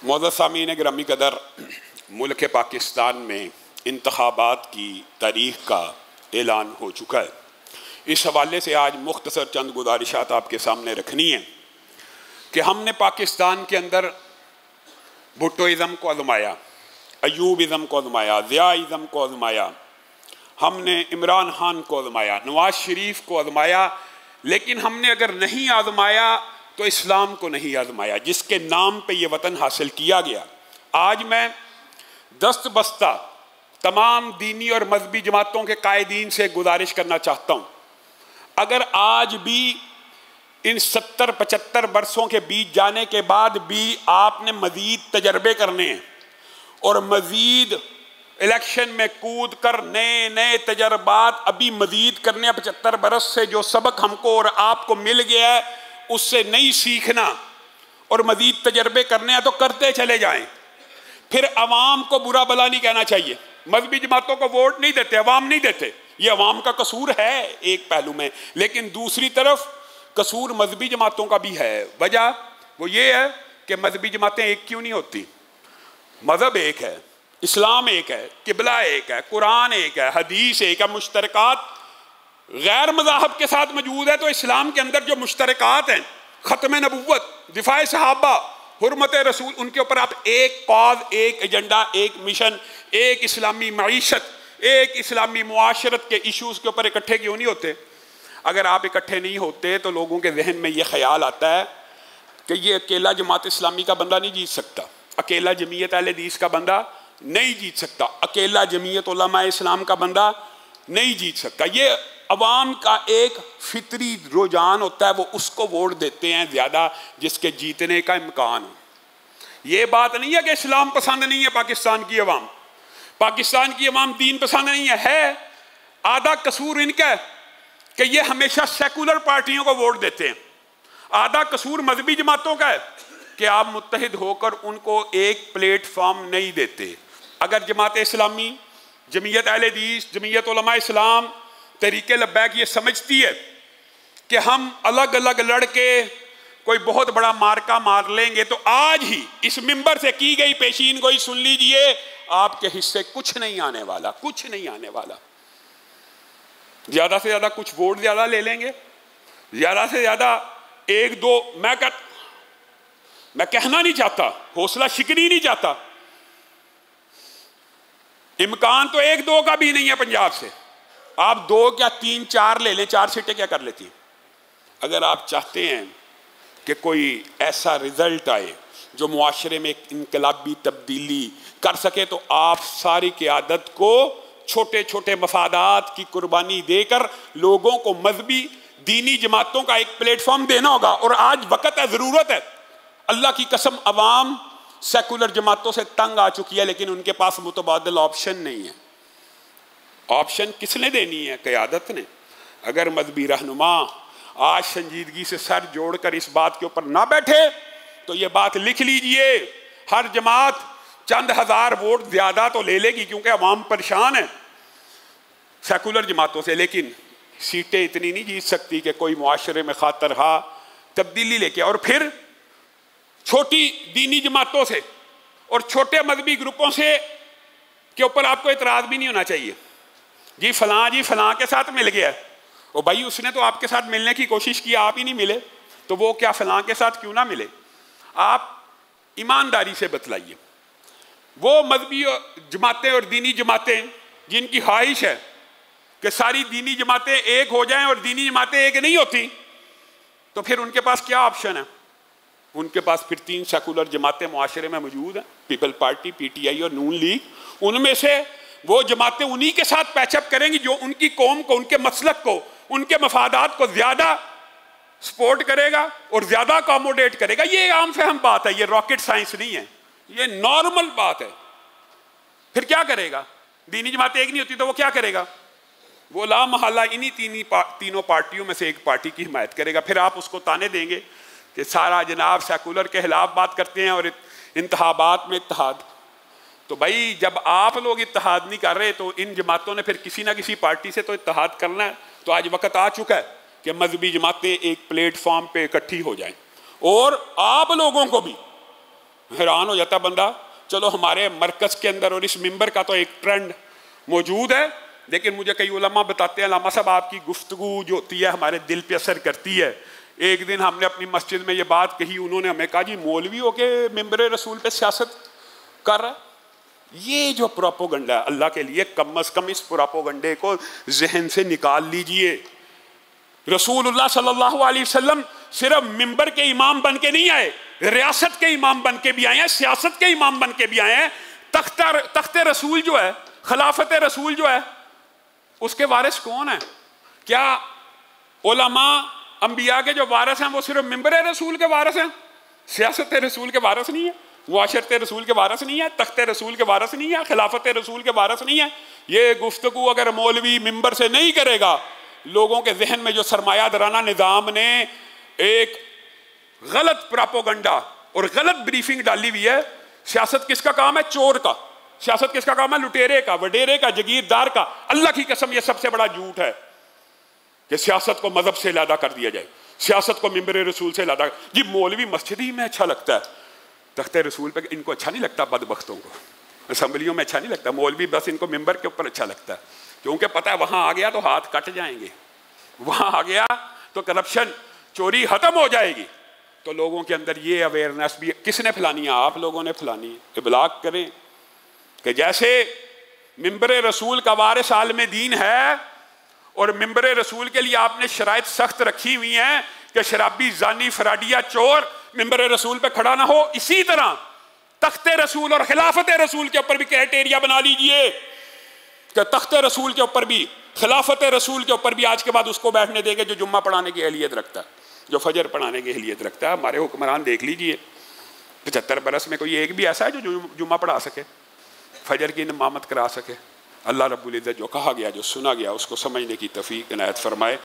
मोअज़्ज़ज़ सामीन गिरामी कदर, मुल्क पाकिस्तान में इंतखाबात की तारीख़ का ऐलान हो चुका है। इस हवाले से आज मुख्तसर चंद गुजारिशात आपके सामने रखनी है कि हमने पाकिस्तान के अंदर भुट्टोइज़म को आज़माया, अयूबिज़म को आज़माया, ज़ियाइज़म को आज़माया, हमने इमरान खान को आज़माया, नवाज शरीफ को आज़माया, लेकिन हमने अगर नहीं आज़माया तो इस्लाम को नहीं आज़माया, जिसके नाम पे ये वतन हासिल किया गया। आज मैं दस्त बस्ता तमाम दीनी और मजहबी जमातों के कायदीन से गुजारिश करना चाहता हूँ, अगर आज भी इन 70-75 बरसों के बीत जाने के बाद भी आपने मज़ीद तजर्बे करने हैं और मज़ीद इलेक्शन में कूद कर नए नए तजर्बात अभी मज़ीद करने, 75 बरस से जो सबक हमको और आपको मिल गया है उससे नहीं सीखना और मज़ीद तजर्बे करने हैं तो करते चले जाएं। फिर अवाम को बुरा भला नहीं कहना चाहिए। मजहबी जमातों को वोट नहीं देते, अवाम नहीं देते, ये अवाम का कसूर है एक पहलू में, लेकिन दूसरी तरफ कसूर मजहबी जमातों का भी है। वजह वो ये है कि मजहबी जमातें एक क्यों नहीं होती? मज़हब एक है, इस्लाम एक है, किबला एक है, कुरान एक है, हदीस एक है, मुश्तरकात गैर मज़ाहब के साथ मौजूद है। तो इस्लाम के अंदर जो मुश्तरकात हैं, ख़त्म नबुव्वत, दिफाए सहाबा, हुर्मत रसूल, उनके ऊपर आप एक कॉज, एक एजेंडा, एक मिशन, एक इस्लामी मईशत, एक इस्लामी मुआशरत के इशूज़ के ऊपर इकट्ठे क्यों नहीं होते? अगर आप इकट्ठे नहीं होते तो लोगों के जहन में ये ख्याल आता है कि ये अकेला जमात इस्लामी का बंदा नहीं जीत सकता, अकेला जमीयत अहले हदीस का बंदा नहीं जीत सकता, अकेला जमीयत उलमा इस्लाम का बंदा नहीं जीत सकता। ये अवाम का एक फितरी रुझान होता है, वो उसको वोट देते हैं ज़्यादा जिसके जीतने का इम्कान हो। ये बात नहीं है कि इस्लाम पसंद नहीं है पाकिस्तान की अवाम, पाकिस्तान की अवाम दीन पसंद नहीं है। आधा कसूर इनका है कि ये हमेशा सेकुलर पार्टियों को वोट देते हैं, आधा कसूर मजहबी जमातों का है कि आप मुत्तहिद होकर उनको एक प्लेटफॉर्म नहीं देते। अगर जमात इस्लामी, जमीयत अहले हदीस, जमीयत उलमा इस्लाम, तहरीक लब्बैक ये समझती है कि हम अलग अलग लड़के कोई बहुत बड़ा मार्का मार लेंगे तो आज ही इस मिंबर से की गई पेशीन गोई सुन लीजिए, आपके हिस्से कुछ नहीं आने वाला, कुछ नहीं आने वाला। ज्यादा से ज्यादा कुछ वोट ज्यादा ले लेंगे, ज्यादा से ज्यादा एक दो, मैं कहना नहीं चाहता, हौसला शिकनी नहीं चाहता, इम्कान तो एक दो का भी नहीं है पंजाब से। आप 2 क्या 3 4 ले लें, 4 सीटें क्या कर लेती हैं? अगर आप चाहते हैं कि कोई ऐसा रिजल्ट आए जो मुआशरे में एक इनकलाबी तब्दीली कर सके तो आप सारी क़यादत को छोटे छोटे मफादात की कुर्बानी देकर लोगों को मजहबी दीनी जमातों का एक प्लेटफॉर्म देना होगा। और आज वक़्त है, ज़रूरत है। अल्लाह की कसम अवाम सेकुलर जमातों से तंग आ चुकी है, लेकिन उनके पास मुतबादिल ऑप्शन नहीं है। ऑप्शन किसने देनी है? क़यादत ने। अगर मजहबी रहनुमा आज संजीदगी से सर जोड़कर इस बात के ऊपर ना बैठे तो ये बात लिख लीजिए, हर जमात चंद हज़ार वोट ज़्यादा तो ले लेगी क्योंकि अवाम परेशान है सेकुलर जमातों से, लेकिन सीटें इतनी नहीं जीत सकती कि कोई मुआशरे में खातर हा तब्दीली लेके। और फिर छोटी दीनी जमातों से और छोटे मजहबी ग्रुपों से के ऊपर आपको इतराज़ भी नहीं होना चाहिए। जी फलां के साथ मिल गया, ओ भाई उसने तो आपके साथ मिलने की कोशिश की, आप ही नहीं मिले, तो वो क्या फलां के साथ क्यों ना मिले? आप ईमानदारी से बतलाइए। वो मजहबी जमातें और दीनी जमातें जिनकी ख्वाहिश है कि सारी दीनी जमातें एक हो जाएं और दीनी जमातें एक नहीं होती, तो फिर उनके पास क्या ऑप्शन है? उनके पास फिर 3 सेकुलर जमातें मुआशरे में मौजूद हैं, पीपल पार्टी, PTI और नून लीग। उनमें से वो जमातें उन्हीं के साथ पैचअप करेंगी जो उनकी कौम को, उनके मसलक को, उनके मफादात को ज़्यादा सपोर्ट करेगा और ज़्यादा अकोमोडेट करेगा। ये आम फहम बात है, ये रॉकेट साइंस नहीं है, ये नॉर्मल बात है। फिर क्या करेगा? दीनी जमातें एक नहीं होती तो वो क्या करेगा? वो ला महल्ला इन्हीं तीनों पार्टियों में से एक पार्टी की हिमायत करेगा। फिर आप उसको ताने देंगे कि सारा जनाब सेकुलर के खिलाफ बात करते हैं और इंतखाबात में इत्तेहाद। तो भाई जब आप लोग इत्तेहाद नहीं कर रहे तो इन जमातों ने फिर किसी ना किसी पार्टी से तो इत्तेहाद करना है। तो आज वक्त आ चुका है कि मजहबी जमातें एक प्लेटफॉर्म पे इकट्ठी हो जाएं और आप लोगों को भी हैरान हो जाता बंदा। चलो हमारे मरकज़ के अंदर और इस मिंबर का तो एक ट्रेंड मौजूद है, लेकिन मुझे कई उलमा बताते हैं, अल्लामा साहब आपकी गुफ्तगू जो होती है हमारे दिल पे असर करती है। एक दिन हमने अपनी मस्जिद में ये बात कही, उन्होंने हमें कहा जी मौलवी होके मिंबर रसूल पे सियासत कर रहा है। ये जो प्रोपोगंडा है, अल्लाह के लिए कम अज़ कम इस प्रोपोगंडे को जहन से निकाल लीजिए। रसूलुल्लाह सल्लल्लाहु अलैहि वसल्लम सिर्फ मिंबर के इमाम बन के नहीं आए, रियासत के इमाम बन के भी आए हैं, सियासत के इमाम बन के भी आए हैं। तख्ते रसूल जो है, खिलाफत रसूल जो है, उसके वारिस कौन है? क्या उलमा अंबिया के जो वारिस हैं वो सिर्फ मिंबर रसूल के वारिस हैं, सियासत रसूल के वारिस नहीं है, मुआशरत रसूल के वारिस नहीं है, तख्ते रसूल के वारिस नहीं है, खिलाफत रसूल के वारिस नहीं है? ये गुफ्तगू अगर मौलवी मिंबर से नहीं करेगा, लोगों के जहन में जो सरमायादाराना निज़ाम ने एक गलत प्रोपोगंडा और गलत ब्रीफिंग डाली हुई है। सियासत किसका काम है? चोर का। सियासत किसका काम है? लुटेरे का, वडेरे का, जगीरदार का। अल्लाह की कसम, यह सबसे बड़ा झूठ है कि सियासत को मजहब से अलहदा कर दिया जाए, सियासत को मिंबर रसूल से अलहदा। जी मौलवी मस्जिद ही में अच्छा लगता है, तख्ते रसूल पे इनको अच्छा नहीं लगता, बदबख्तों को असम्बलियों में अच्छा नहीं लगता। मौलवी बस इनको मिंबर के ऊपर अच्छा लगता है, क्योंकि पता है वहां आ गया तो हाथ कट जाएंगे, वहां आ गया तो करप्शन, चोरी खत्म हो जाएगी। तो लोगों के अंदर ये अवेयरनेस भी किसने फैलानी है? आप लोगों ने फैलानी है। इबलाग करें कि जैसे मिंबर रसूल का वारिस आलम दीन है और मिंबर रसूल के लिए आपने शराइत सख्त रखी हुई हैं कि शराबी, जानी, फराडिया, चोर मिंबर रसूल पे खड़ा ना हो, इसी तरह तख्ते रसूल और खिलाफत रसूल के ऊपर भी क्राइटेरिया बना लीजिए कि तख्ते रसूल के ऊपर भी, खिलाफत रसूल के ऊपर भी आज के बाद उसको बैठने देंगे जो जुम्मा पढ़ाने की अहलियत रखता है, जो फजर पढ़ाने की अहलियत रखता है। हमारे हुक्मरान देख लीजिए, 75 बरस में कोई एक भी ऐसा है जो जुम्मा पढ़ा सके, फजर की इमामत करा सके। अल्लाह रब्बुल इज़्ज़त जो कहा गया, जो सुना गया, उसको समझने की तौफीक इनायत फरमाए।